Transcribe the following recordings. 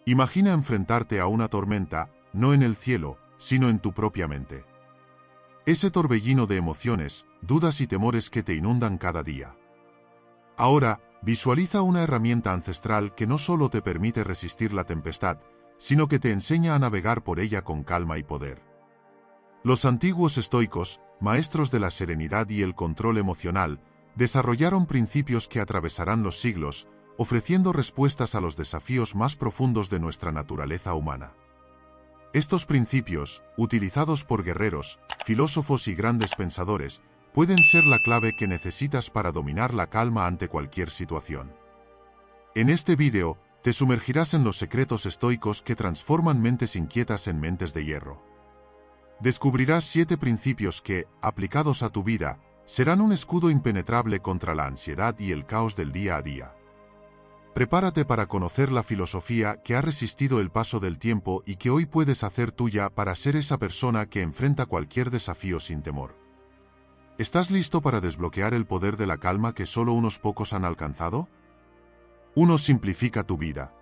Imagina enfrentarte a una tormenta, no en el cielo, sino en tu propia mente. Ese torbellino de emociones, dudas y temores que te inundan cada día. Ahora, visualiza una herramienta ancestral que no solo te permite resistir la tempestad, sino que te enseña a navegar por ella con calma y poder. Los antiguos estoicos, maestros de la serenidad y el control emocional, desarrollaron principios que atravesarán los siglos, ofreciendo respuestas a los desafíos más profundos de nuestra naturaleza humana. Estos principios, utilizados por guerreros, filósofos y grandes pensadores, pueden ser la clave que necesitas para dominar la calma ante cualquier situación. En este vídeo, te sumergirás en los secretos estoicos que transforman mentes inquietas en mentes de hierro. Descubrirás 7 principios que, aplicados a tu vida, serán un escudo impenetrable contra la ansiedad y el caos del día a día. Prepárate para conocer la filosofía que ha resistido el paso del tiempo y que hoy puedes hacer tuya para ser esa persona que enfrenta cualquier desafío sin temor. ¿Estás listo para desbloquear el poder de la calma que solo unos pocos han alcanzado? 1. Simplifica tu vida.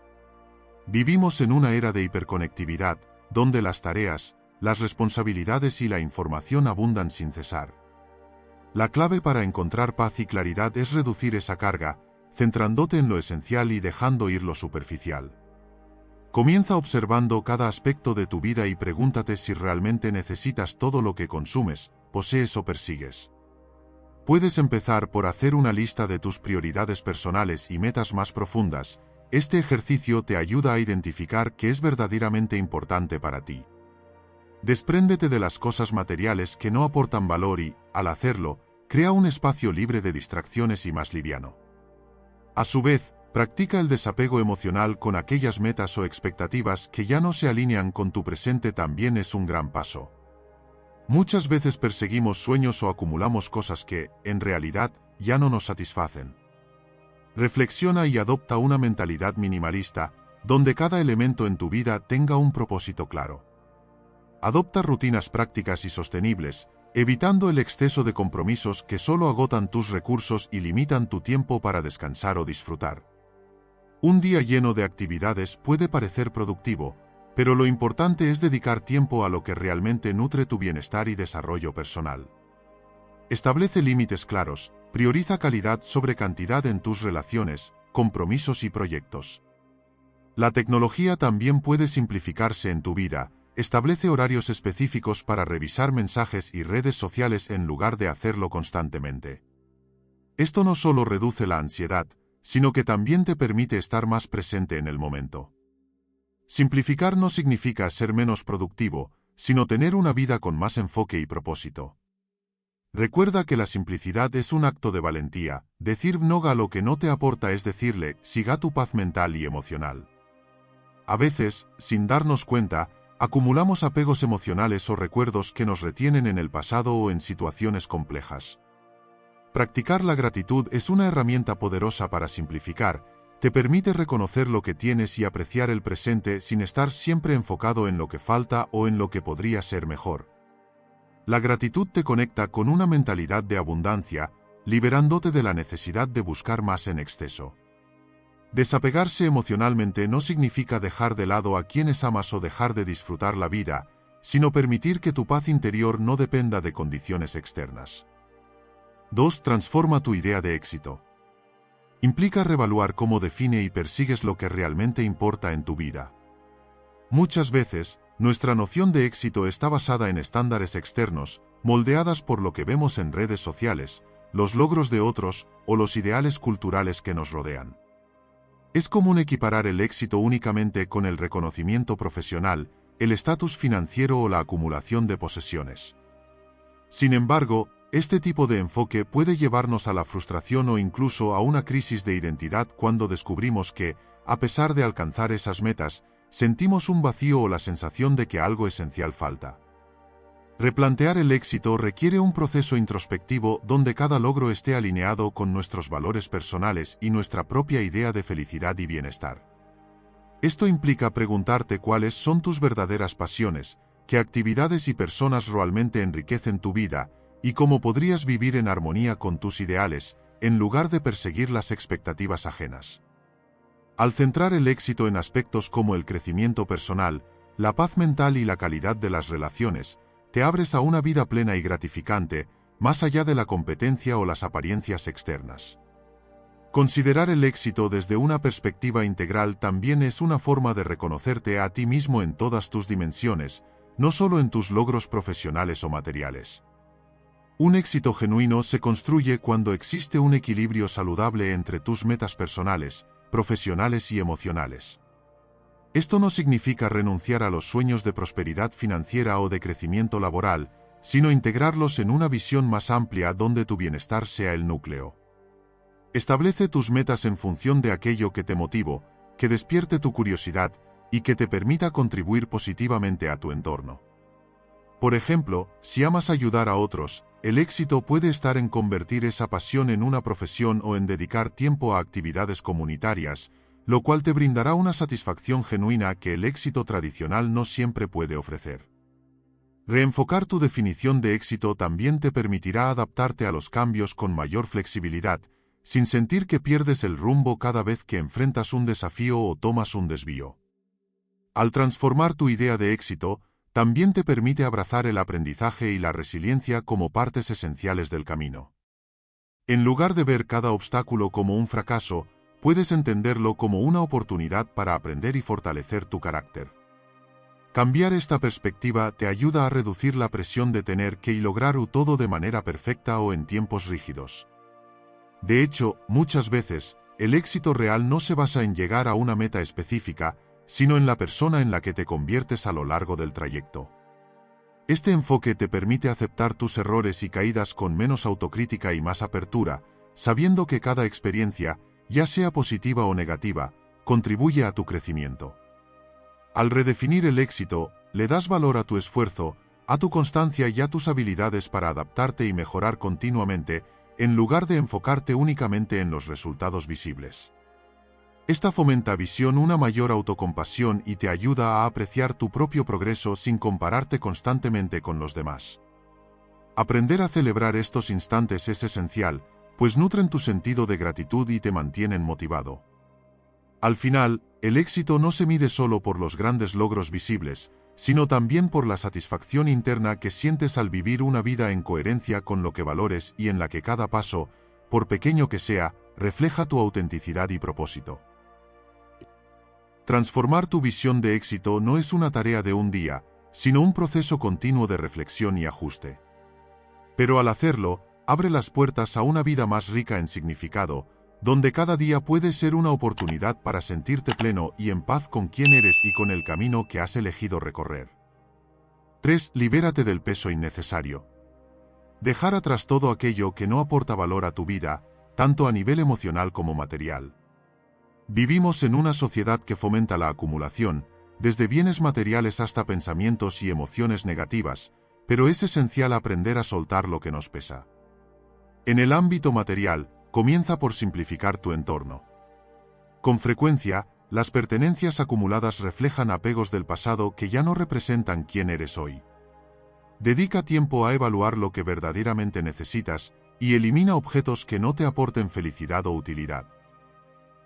Vivimos en una era de hiperconectividad, donde las tareas, las responsabilidades y la información abundan sin cesar. La clave para encontrar paz y claridad es reducir esa carga, centrándote en lo esencial y dejando ir lo superficial. Comienza observando cada aspecto de tu vida y pregúntate si realmente necesitas todo lo que consumes, posees o persigues. Puedes empezar por hacer una lista de tus prioridades personales y metas más profundas. Este ejercicio te ayuda a identificar qué es verdaderamente importante para ti. Despréndete de las cosas materiales que no aportan valor y, al hacerlo, crea un espacio libre de distracciones y más liviano. A su vez, practica el desapego emocional con aquellas metas o expectativas que ya no se alinean con tu presente. También es un gran paso. Muchas veces perseguimos sueños o acumulamos cosas que, en realidad, ya no nos satisfacen. Reflexiona y adopta una mentalidad minimalista, donde cada elemento en tu vida tenga un propósito claro. Adopta rutinas prácticas y sostenibles, evitando el exceso de compromisos que solo agotan tus recursos y limitan tu tiempo para descansar o disfrutar. Un día lleno de actividades puede parecer productivo, pero lo importante es dedicar tiempo a lo que realmente nutre tu bienestar y desarrollo personal. Establece límites claros, prioriza calidad sobre cantidad en tus relaciones, compromisos y proyectos. La tecnología también puede simplificarse en tu vida. Establece horarios específicos para revisar mensajes y redes sociales en lugar de hacerlo constantemente. Esto no solo reduce la ansiedad, sino que también te permite estar más presente en el momento. Simplificar no significa ser menos productivo, sino tener una vida con más enfoque y propósito. Recuerda que la simplicidad es un acto de valentía. Decir no a lo que no te aporta es decirle sí a tu paz mental y emocional. A veces, sin darnos cuenta, acumulamos apegos emocionales o recuerdos que nos retienen en el pasado o en situaciones complejas. Practicar la gratitud es una herramienta poderosa para simplificar. Te permite reconocer lo que tienes y apreciar el presente sin estar siempre enfocado en lo que falta o en lo que podría ser mejor. La gratitud te conecta con una mentalidad de abundancia, liberándote de la necesidad de buscar más en exceso. Desapegarse emocionalmente no significa dejar de lado a quienes amas o dejar de disfrutar la vida, sino permitir que tu paz interior no dependa de condiciones externas. 2. Transforma tu idea de éxito. Implica reevaluar cómo define y persigues lo que realmente importa en tu vida. Muchas veces, nuestra noción de éxito está basada en estándares externos, moldeadas por lo que vemos en redes sociales, los logros de otros o los ideales culturales que nos rodean. Es común equiparar el éxito únicamente con el reconocimiento profesional, el estatus financiero o la acumulación de posesiones. Sin embargo, este tipo de enfoque puede llevarnos a la frustración o incluso a una crisis de identidad cuando descubrimos que, a pesar de alcanzar esas metas, sentimos un vacío o la sensación de que algo esencial falta. Replantear el éxito requiere un proceso introspectivo donde cada logro esté alineado con nuestros valores personales y nuestra propia idea de felicidad y bienestar. Esto implica preguntarte cuáles son tus verdaderas pasiones, qué actividades y personas realmente enriquecen tu vida, y cómo podrías vivir en armonía con tus ideales, en lugar de perseguir las expectativas ajenas. Al centrar el éxito en aspectos como el crecimiento personal, la paz mental y la calidad de las relaciones, te abres a una vida plena y gratificante, más allá de la competencia o las apariencias externas. Considerar el éxito desde una perspectiva integral también es una forma de reconocerte a ti mismo en todas tus dimensiones, no solo en tus logros profesionales o materiales. Un éxito genuino se construye cuando existe un equilibrio saludable entre tus metas personales, profesionales y emocionales. Esto no significa renunciar a los sueños de prosperidad financiera o de crecimiento laboral, sino integrarlos en una visión más amplia donde tu bienestar sea el núcleo. Establece tus metas en función de aquello que te motive, que despierte tu curiosidad y que te permita contribuir positivamente a tu entorno. Por ejemplo, si amas ayudar a otros, el éxito puede estar en convertir esa pasión en una profesión o en dedicar tiempo a actividades comunitarias, lo cual te brindará una satisfacción genuina que el éxito tradicional no siempre puede ofrecer. Reenfocar tu definición de éxito también te permitirá adaptarte a los cambios con mayor flexibilidad, sin sentir que pierdes el rumbo cada vez que enfrentas un desafío o tomas un desvío. Al transformar tu idea de éxito, también te permite abrazar el aprendizaje y la resiliencia como partes esenciales del camino. En lugar de ver cada obstáculo como un fracaso, puedes entenderlo como una oportunidad para aprender y fortalecer tu carácter. Cambiar esta perspectiva te ayuda a reducir la presión de tener que lograr todo de manera perfecta o en tiempos rígidos. De hecho, muchas veces, el éxito real no se basa en llegar a una meta específica, sino en la persona en la que te conviertes a lo largo del trayecto. Este enfoque te permite aceptar tus errores y caídas con menos autocrítica y más apertura, sabiendo que cada experiencia, ya sea positiva o negativa, contribuye a tu crecimiento. Al redefinir el éxito, le das valor a tu esfuerzo, a tu constancia y a tus habilidades para adaptarte y mejorar continuamente, en lugar de enfocarte únicamente en los resultados visibles. Esta fomenta una mayor autocompasión y te ayuda a apreciar tu propio progreso sin compararte constantemente con los demás. Aprender a celebrar estos instantes es esencial, pues nutren tu sentido de gratitud y te mantienen motivado. Al final, el éxito no se mide solo por los grandes logros visibles, sino también por la satisfacción interna que sientes al vivir una vida en coherencia con lo que valores y en la que cada paso, por pequeño que sea, refleja tu autenticidad y propósito. Transformar tu visión de éxito no es una tarea de un día, sino un proceso continuo de reflexión y ajuste. Pero al hacerlo, abre las puertas a una vida más rica en significado, donde cada día puede ser una oportunidad para sentirte pleno y en paz con quién eres y con el camino que has elegido recorrer. 3. Libérate del peso innecesario. Dejar atrás todo aquello que no aporta valor a tu vida, tanto a nivel emocional como material. Vivimos en una sociedad que fomenta la acumulación, desde bienes materiales hasta pensamientos y emociones negativas, pero es esencial aprender a soltar lo que nos pesa. En el ámbito material, comienza por simplificar tu entorno. Con frecuencia, las pertenencias acumuladas reflejan apegos del pasado que ya no representan quién eres hoy. Dedica tiempo a evaluar lo que verdaderamente necesitas y elimina objetos que no te aporten felicidad o utilidad.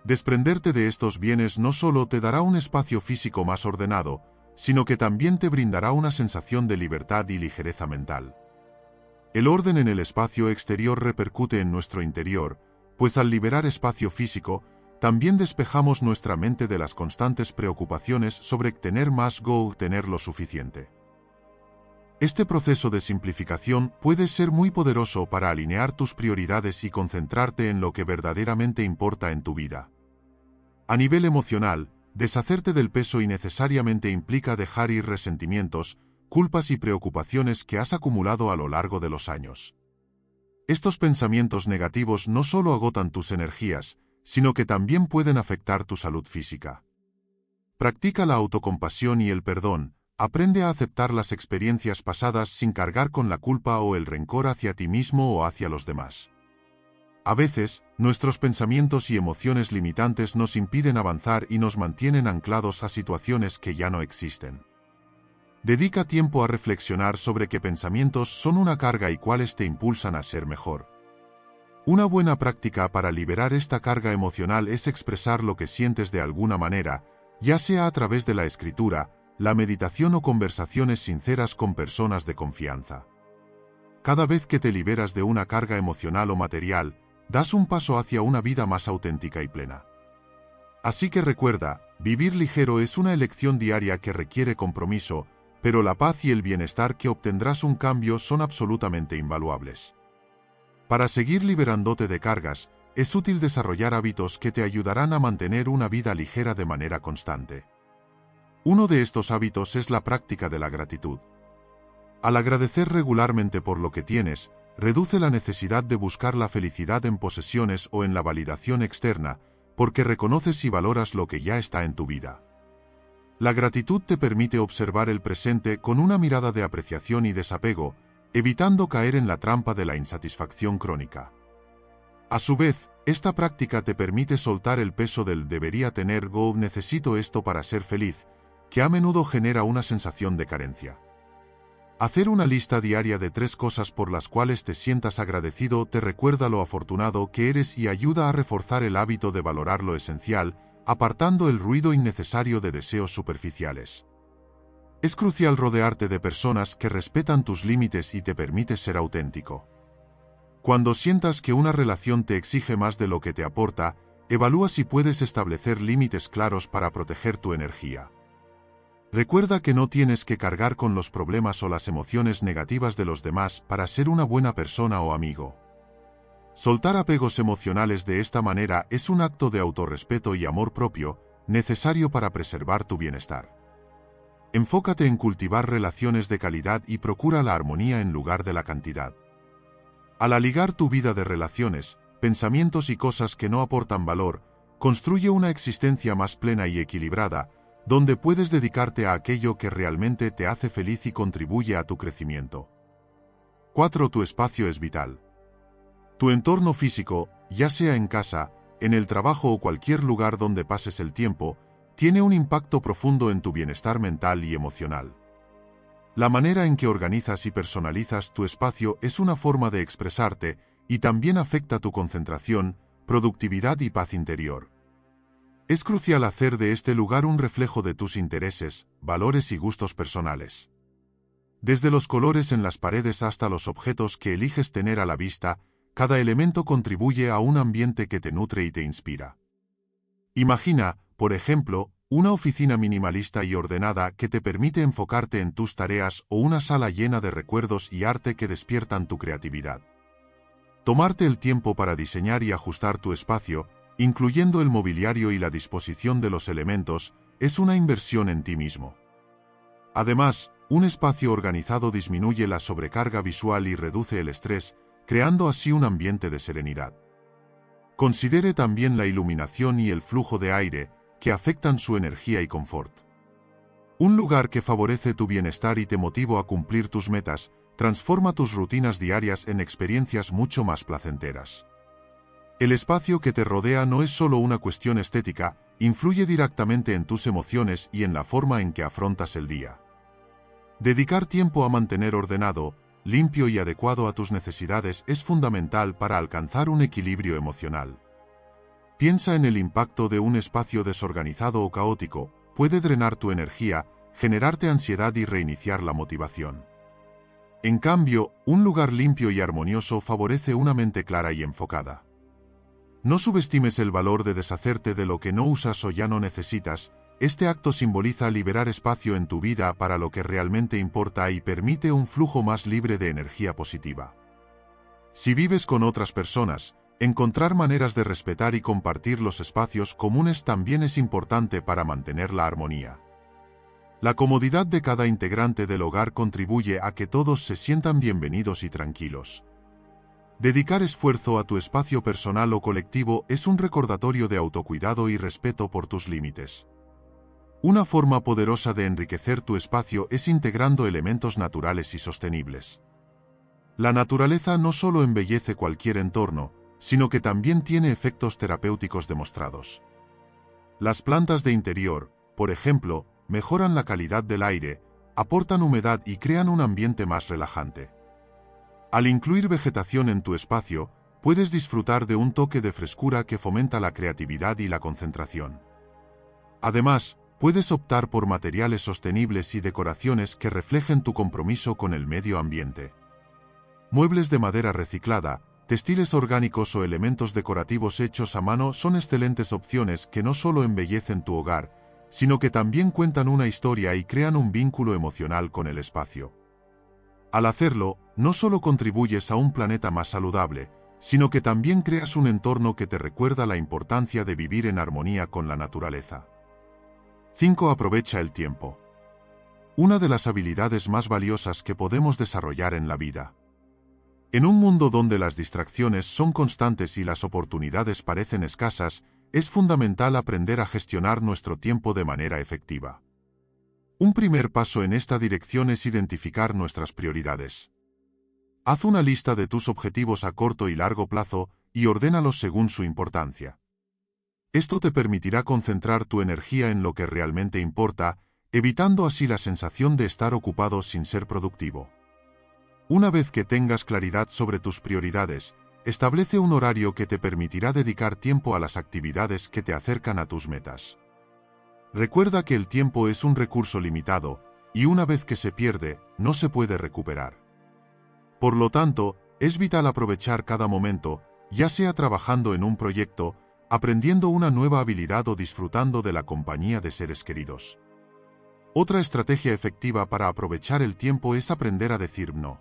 Desprenderte de estos bienes no solo te dará un espacio físico más ordenado, sino que también te brindará una sensación de libertad y ligereza mental. El orden en el espacio exterior repercute en nuestro interior, pues al liberar espacio físico, también despejamos nuestra mente de las constantes preocupaciones sobre tener más o tener lo suficiente. Este proceso de simplificación puede ser muy poderoso para alinear tus prioridades y concentrarte en lo que verdaderamente importa en tu vida. A nivel emocional, deshacerte del peso innecesariamente implica dejar ir resentimientos, culpas y preocupaciones que has acumulado a lo largo de los años. Estos pensamientos negativos no solo agotan tus energías, sino que también pueden afectar tu salud física. Practica la autocompasión y el perdón. Aprende a aceptar las experiencias pasadas sin cargar con la culpa o el rencor hacia ti mismo o hacia los demás. A veces, nuestros pensamientos y emociones limitantes nos impiden avanzar y nos mantienen anclados a situaciones que ya no existen. Dedica tiempo a reflexionar sobre qué pensamientos son una carga y cuáles te impulsan a ser mejor. Una buena práctica para liberar esta carga emocional es expresar lo que sientes de alguna manera, ya sea a través de la escritura, la meditación o conversaciones sinceras con personas de confianza. Cada vez que te liberas de una carga emocional o material, das un paso hacia una vida más auténtica y plena. Así que recuerda, vivir ligero es una elección diaria que requiere compromiso, pero la paz y el bienestar que obtendrás un cambio son absolutamente invaluables. Para seguir liberándote de cargas, es útil desarrollar hábitos que te ayudarán a mantener una vida ligera de manera constante. Uno de estos hábitos es la práctica de la gratitud. Al agradecer regularmente por lo que tienes, reduce la necesidad de buscar la felicidad en posesiones o en la validación externa, porque reconoces y valoras lo que ya está en tu vida. La gratitud te permite observar el presente con una mirada de apreciación y desapego, evitando caer en la trampa de la insatisfacción crónica. A su vez, esta práctica te permite soltar el peso del debería tener o necesito esto para ser feliz, que a menudo genera una sensación de carencia. Hacer una lista diaria de 3 cosas por las cuales te sientas agradecido te recuerda lo afortunado que eres y ayuda a reforzar el hábito de valorar lo esencial, apartando el ruido innecesario de deseos superficiales. Es crucial rodearte de personas que respetan tus límites y te permiten ser auténtico. Cuando sientas que una relación te exige más de lo que te aporta, evalúa si puedes establecer límites claros para proteger tu energía. Recuerda que no tienes que cargar con los problemas o las emociones negativas de los demás para ser una buena persona o amigo. Soltar apegos emocionales de esta manera es un acto de autorrespeto y amor propio, necesario para preservar tu bienestar. Enfócate en cultivar relaciones de calidad y procura la armonía en lugar de la cantidad. Al aligar tu vida de relaciones, pensamientos y cosas que no aportan valor, construye una existencia más plena y equilibrada, donde puedes dedicarte a aquello que realmente te hace feliz y contribuye a tu crecimiento. 4. Tu espacio es vital. Tu entorno físico, ya sea en casa, en el trabajo o cualquier lugar donde pases el tiempo, tiene un impacto profundo en tu bienestar mental y emocional. La manera en que organizas y personalizas tu espacio es una forma de expresarte y también afecta tu concentración, productividad y paz interior. Es crucial hacer de este lugar un reflejo de tus intereses, valores y gustos personales. Desde los colores en las paredes hasta los objetos que eliges tener a la vista, cada elemento contribuye a un ambiente que te nutre y te inspira. Imagina, por ejemplo, una oficina minimalista y ordenada que te permite enfocarte en tus tareas o una sala llena de recuerdos y arte que despiertan tu creatividad. Tomarte el tiempo para diseñar y ajustar tu espacio, incluyendo el mobiliario y la disposición de los elementos, es una inversión en ti mismo. Además, un espacio organizado disminuye la sobrecarga visual y reduce el estrés, creando así un ambiente de serenidad. Considere también la iluminación y el flujo de aire, que afectan su energía y confort. Un lugar que favorece tu bienestar y te motiva a cumplir tus metas, transforma tus rutinas diarias en experiencias mucho más placenteras. El espacio que te rodea no es solo una cuestión estética, influye directamente en tus emociones y en la forma en que afrontas el día. Dedicar tiempo a mantener ordenado, limpio y adecuado a tus necesidades es fundamental para alcanzar un equilibrio emocional. Piensa en el impacto de un espacio desorganizado o caótico, puede drenar tu energía, generarte ansiedad y reiniciar la motivación. En cambio, un lugar limpio y armonioso favorece una mente clara y enfocada. No subestimes el valor de deshacerte de lo que no usas o ya no necesitas. Este acto simboliza liberar espacio en tu vida para lo que realmente importa y permite un flujo más libre de energía positiva. Si vives con otras personas, encontrar maneras de respetar y compartir los espacios comunes también es importante para mantener la armonía. La comodidad de cada integrante del hogar contribuye a que todos se sientan bienvenidos y tranquilos. Dedicar esfuerzo a tu espacio personal o colectivo es un recordatorio de autocuidado y respeto por tus límites. Una forma poderosa de enriquecer tu espacio es integrando elementos naturales y sostenibles. La naturaleza no solo embellece cualquier entorno, sino que también tiene efectos terapéuticos demostrados. Las plantas de interior, por ejemplo, mejoran la calidad del aire, aportan humedad y crean un ambiente más relajante. Al incluir vegetación en tu espacio, puedes disfrutar de un toque de frescura que fomenta la creatividad y la concentración. Además, puedes optar por materiales sostenibles y decoraciones que reflejen tu compromiso con el medio ambiente. Muebles de madera reciclada, textiles orgánicos o elementos decorativos hechos a mano son excelentes opciones que no solo embellecen tu hogar, sino que también cuentan una historia y crean un vínculo emocional con el espacio. Al hacerlo, no solo contribuyes a un planeta más saludable, sino que también creas un entorno que te recuerda la importancia de vivir en armonía con la naturaleza. 5. Aprovecha el tiempo. Una de las habilidades más valiosas que podemos desarrollar en la vida. En un mundo donde las distracciones son constantes y las oportunidades parecen escasas, es fundamental aprender a gestionar nuestro tiempo de manera efectiva. Un primer paso en esta dirección es identificar nuestras prioridades. Haz una lista de tus objetivos a corto y largo plazo y ordénalos según su importancia. Esto te permitirá concentrar tu energía en lo que realmente importa, evitando así la sensación de estar ocupado sin ser productivo. Una vez que tengas claridad sobre tus prioridades, establece un horario que te permitirá dedicar tiempo a las actividades que te acercan a tus metas. Recuerda que el tiempo es un recurso limitado, y una vez que se pierde, no se puede recuperar. Por lo tanto, es vital aprovechar cada momento, ya sea trabajando en un proyecto, aprendiendo una nueva habilidad o disfrutando de la compañía de seres queridos. Otra estrategia efectiva para aprovechar el tiempo es aprender a decir no.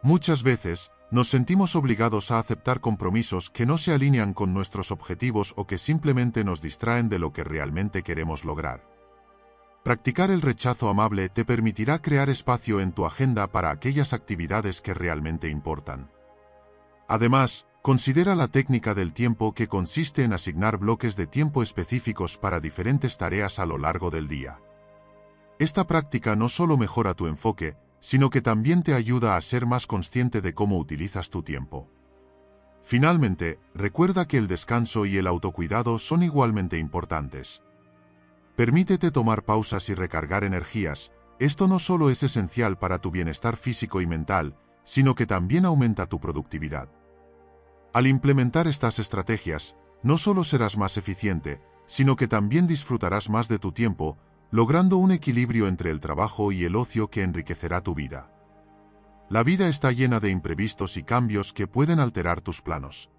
Muchas veces, nos sentimos obligados a aceptar compromisos que no se alinean con nuestros objetivos o que simplemente nos distraen de lo que realmente queremos lograr. Practicar el rechazo amable te permitirá crear espacio en tu agenda para aquellas actividades que realmente importan. Además, considera la técnica del tiempo, que consiste en asignar bloques de tiempo específicos para diferentes tareas a lo largo del día. Esta práctica no solo mejora tu enfoque, sino que también te ayuda a ser más consciente de cómo utilizas tu tiempo. Finalmente, recuerda que el descanso y el autocuidado son igualmente importantes. Permítete tomar pausas y recargar energías. Esto no solo es esencial para tu bienestar físico y mental, sino que también aumenta tu productividad. Al implementar estas estrategias, no solo serás más eficiente, sino que también disfrutarás más de tu tiempo, logrando un equilibrio entre el trabajo y el ocio que enriquecerá tu vida. La vida está llena de imprevistos y cambios que pueden alterar tus planos.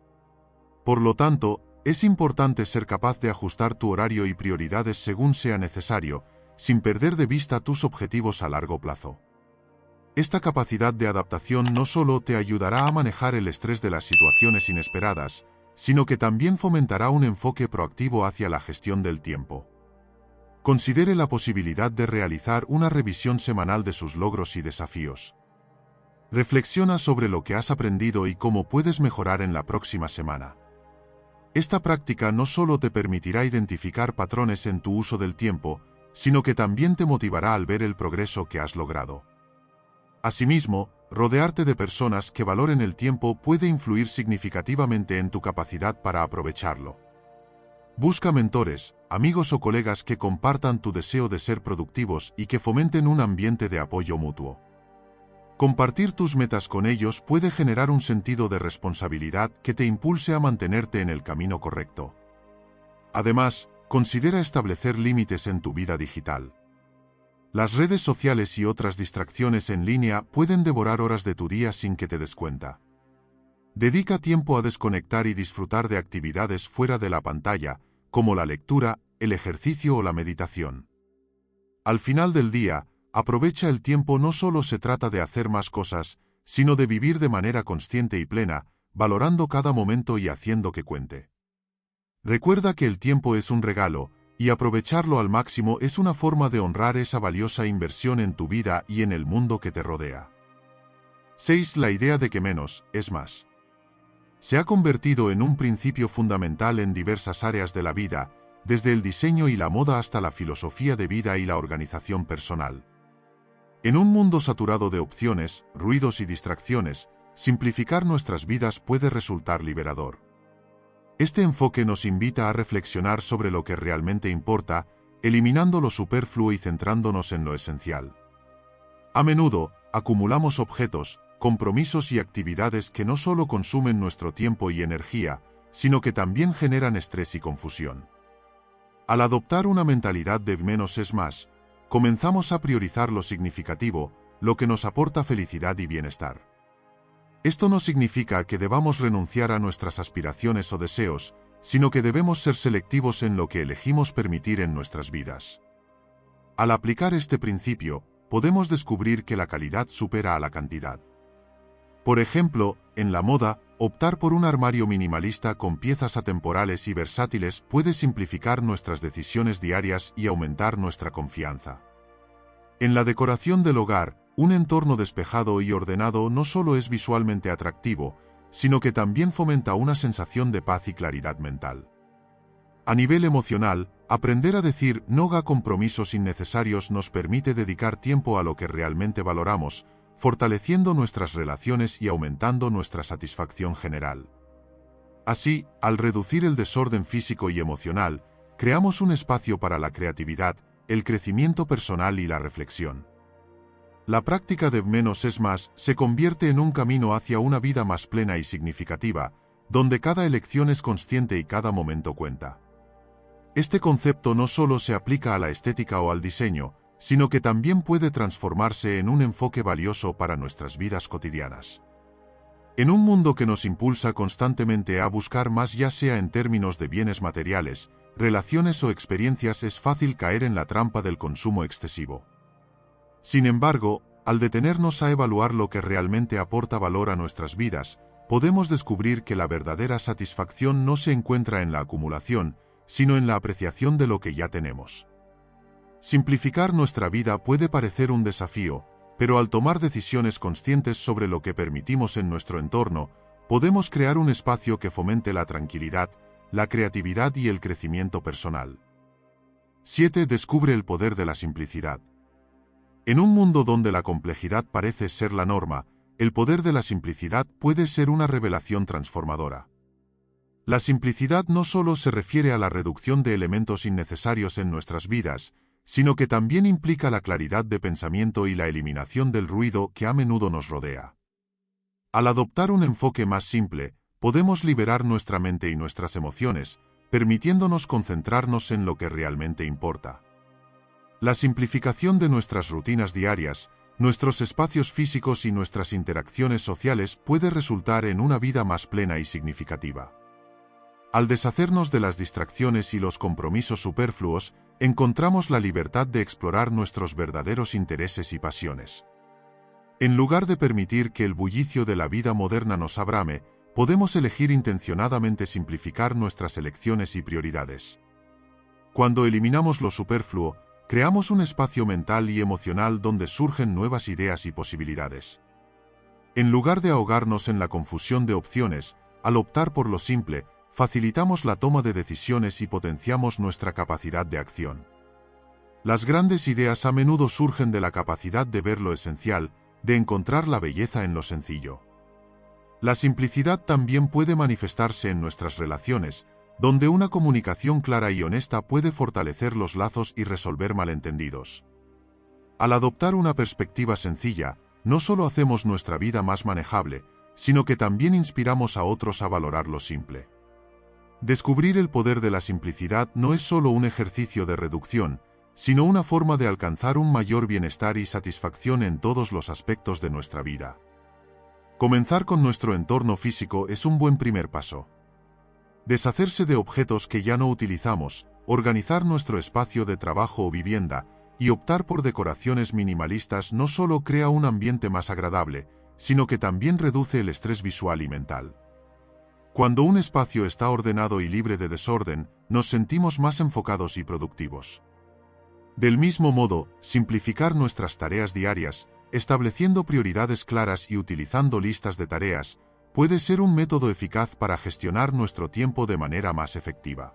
Por lo tanto, es importante ser capaz de ajustar tu horario y prioridades según sea necesario, sin perder de vista tus objetivos a largo plazo. Esta capacidad de adaptación no solo te ayudará a manejar el estrés de las situaciones inesperadas, sino que también fomentará un enfoque proactivo hacia la gestión del tiempo. Considere la posibilidad de realizar una revisión semanal de sus logros y desafíos. Reflexiona sobre lo que has aprendido y cómo puedes mejorar en la próxima semana. Esta práctica no solo te permitirá identificar patrones en tu uso del tiempo, sino que también te motivará al ver el progreso que has logrado. Asimismo, rodearte de personas que valoren el tiempo puede influir significativamente en tu capacidad para aprovecharlo. Busca mentores, amigos o colegas que compartan tu deseo de ser productivos y que fomenten un ambiente de apoyo mutuo. Compartir tus metas con ellos puede generar un sentido de responsabilidad que te impulse a mantenerte en el camino correcto. Además, considera establecer límites en tu vida digital. Las redes sociales y otras distracciones en línea pueden devorar horas de tu día sin que te des cuenta. Dedica tiempo a desconectar y disfrutar de actividades fuera de la pantalla, como la lectura, el ejercicio o la meditación. Al final del día, aprovecha el tiempo. No solo se trata de hacer más cosas, sino de vivir de manera consciente y plena, valorando cada momento y haciendo que cuente. Recuerda que el tiempo es un regalo, y aprovecharlo al máximo es una forma de honrar esa valiosa inversión en tu vida y en el mundo que te rodea. 6. La idea de que menos es más. Se ha convertido en un principio fundamental en diversas áreas de la vida, desde el diseño y la moda hasta la filosofía de vida y la organización personal. En un mundo saturado de opciones, ruidos y distracciones, simplificar nuestras vidas puede resultar liberador. Este enfoque nos invita a reflexionar sobre lo que realmente importa, eliminando lo superfluo y centrándonos en lo esencial. A menudo, acumulamos objetos, compromisos y actividades que no solo consumen nuestro tiempo y energía, sino que también generan estrés y confusión. Al adoptar una mentalidad de menos es más, comenzamos a priorizar lo significativo, lo que nos aporta felicidad y bienestar. Esto no significa que debamos renunciar a nuestras aspiraciones o deseos, sino que debemos ser selectivos en lo que elegimos permitir en nuestras vidas. Al aplicar este principio, podemos descubrir que la calidad supera a la cantidad. Por ejemplo, en la moda, optar por un armario minimalista con piezas atemporales y versátiles puede simplificar nuestras decisiones diarias y aumentar nuestra confianza. En la decoración del hogar, un entorno despejado y ordenado no solo es visualmente atractivo, sino que también fomenta una sensación de paz y claridad mental. A nivel emocional, aprender a decir no a compromisos innecesarios nos permite dedicar tiempo a lo que realmente valoramos, fortaleciendo nuestras relaciones y aumentando nuestra satisfacción general. Así, al reducir el desorden físico y emocional, creamos un espacio para la creatividad, el crecimiento personal y la reflexión. La práctica de menos es más se convierte en un camino hacia una vida más plena y significativa, donde cada elección es consciente y cada momento cuenta. Este concepto no solo se aplica a la estética o al diseño, sino que también puede transformarse en un enfoque valioso para nuestras vidas cotidianas. En un mundo que nos impulsa constantemente a buscar más, ya sea en términos de bienes materiales, relaciones o experiencias, es fácil caer en la trampa del consumo excesivo. Sin embargo, al detenernos a evaluar lo que realmente aporta valor a nuestras vidas, podemos descubrir que la verdadera satisfacción no se encuentra en la acumulación, sino en la apreciación de lo que ya tenemos. Simplificar nuestra vida puede parecer un desafío, pero al tomar decisiones conscientes sobre lo que permitimos en nuestro entorno, podemos crear un espacio que fomente la tranquilidad, la creatividad y el crecimiento personal. 7. Descubre el poder de la simplicidad. En un mundo donde la complejidad parece ser la norma, el poder de la simplicidad puede ser una revelación transformadora. La simplicidad no solo se refiere a la reducción de elementos innecesarios en nuestras vidas, sino que también implica la claridad de pensamiento y la eliminación del ruido que a menudo nos rodea. Al adoptar un enfoque más simple, podemos liberar nuestra mente y nuestras emociones, permitiéndonos concentrarnos en lo que realmente importa. La simplificación de nuestras rutinas diarias, nuestros espacios físicos y nuestras interacciones sociales puede resultar en una vida más plena y significativa. Al deshacernos de las distracciones y los compromisos superfluos, encontramos la libertad de explorar nuestros verdaderos intereses y pasiones. En lugar de permitir que el bullicio de la vida moderna nos abrame, podemos elegir intencionadamente simplificar nuestras elecciones y prioridades. Cuando eliminamos lo superfluo, creamos un espacio mental y emocional donde surgen nuevas ideas y posibilidades. En lugar de ahogarnos en la confusión de opciones, al optar por lo simple, facilitamos la toma de decisiones y potenciamos nuestra capacidad de acción. Las grandes ideas a menudo surgen de la capacidad de ver lo esencial, de encontrar la belleza en lo sencillo. La simplicidad también puede manifestarse en nuestras relaciones, donde una comunicación clara y honesta puede fortalecer los lazos y resolver malentendidos. Al adoptar una perspectiva sencilla, no solo hacemos nuestra vida más manejable, sino que también inspiramos a otros a valorar lo simple. Descubrir el poder de la simplicidad no es solo un ejercicio de reducción, sino una forma de alcanzar un mayor bienestar y satisfacción en todos los aspectos de nuestra vida. Comenzar con nuestro entorno físico es un buen primer paso. Deshacerse de objetos que ya no utilizamos, organizar nuestro espacio de trabajo o vivienda, y optar por decoraciones minimalistas no solo crea un ambiente más agradable, sino que también reduce el estrés visual y mental. Cuando un espacio está ordenado y libre de desorden, nos sentimos más enfocados y productivos. Del mismo modo, simplificar nuestras tareas diarias, estableciendo prioridades claras y utilizando listas de tareas, puede ser un método eficaz para gestionar nuestro tiempo de manera más efectiva.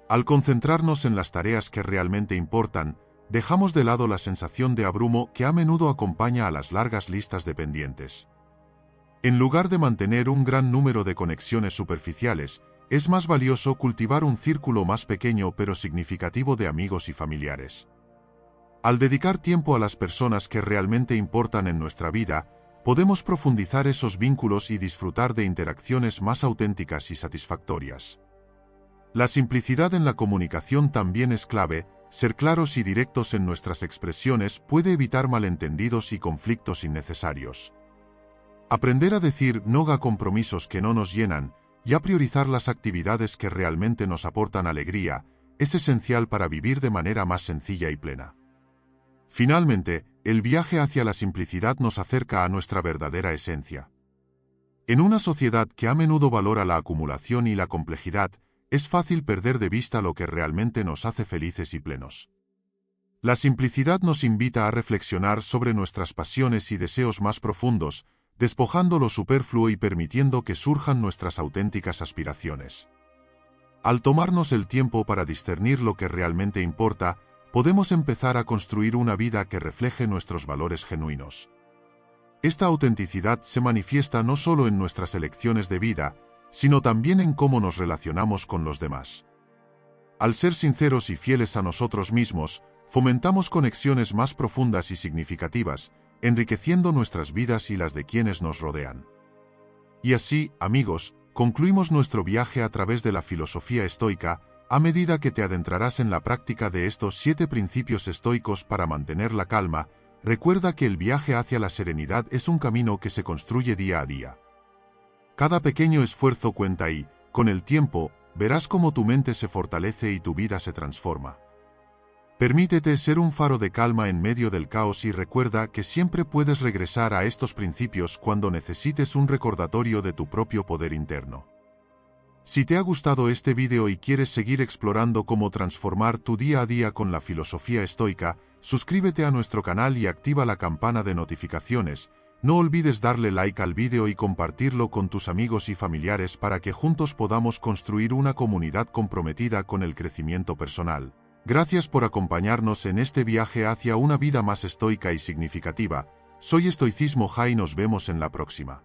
Al concentrarnos en las tareas que realmente importan, dejamos de lado la sensación de abrumo que a menudo acompaña a las largas listas de pendientes. En lugar de mantener un gran número de conexiones superficiales, es más valioso cultivar un círculo más pequeño pero significativo de amigos y familiares. Al dedicar tiempo a las personas que realmente importan en nuestra vida, podemos profundizar esos vínculos y disfrutar de interacciones más auténticas y satisfactorias. La simplicidad en la comunicación también es clave. Ser claros y directos en nuestras expresiones puede evitar malentendidos y conflictos innecesarios. Aprender a decir no a compromisos que no nos llenan y a priorizar las actividades que realmente nos aportan alegría es esencial para vivir de manera más sencilla y plena. Finalmente, el viaje hacia la simplicidad nos acerca a nuestra verdadera esencia. En una sociedad que a menudo valora la acumulación y la complejidad, es fácil perder de vista lo que realmente nos hace felices y plenos. La simplicidad nos invita a reflexionar sobre nuestras pasiones y deseos más profundos, despojando lo superfluo y permitiendo que surjan nuestras auténticas aspiraciones. Al tomarnos el tiempo para discernir lo que realmente importa, podemos empezar a construir una vida que refleje nuestros valores genuinos. Esta autenticidad se manifiesta no solo en nuestras elecciones de vida, sino también en cómo nos relacionamos con los demás. Al ser sinceros y fieles a nosotros mismos, fomentamos conexiones más profundas y significativas, enriqueciendo nuestras vidas y las de quienes nos rodean. Y así, amigos, concluimos nuestro viaje a través de la filosofía estoica. A medida que te adentrarás en la práctica de estos 7 principios estoicos para mantener la calma, recuerda que el viaje hacia la serenidad es un camino que se construye día a día. Cada pequeño esfuerzo cuenta y, con el tiempo, verás cómo tu mente se fortalece y tu vida se transforma. Permítete ser un faro de calma en medio del caos y recuerda que siempre puedes regresar a estos principios cuando necesites un recordatorio de tu propio poder interno. Si te ha gustado este vídeo y quieres seguir explorando cómo transformar tu día a día con la filosofía estoica, suscríbete a nuestro canal y activa la campana de notificaciones. No olvides darle like al vídeo y compartirlo con tus amigos y familiares para que juntos podamos construir una comunidad comprometida con el crecimiento personal. Gracias por acompañarnos en este viaje hacia una vida más estoica y significativa. Soy Estoicismo High y nos vemos en la próxima.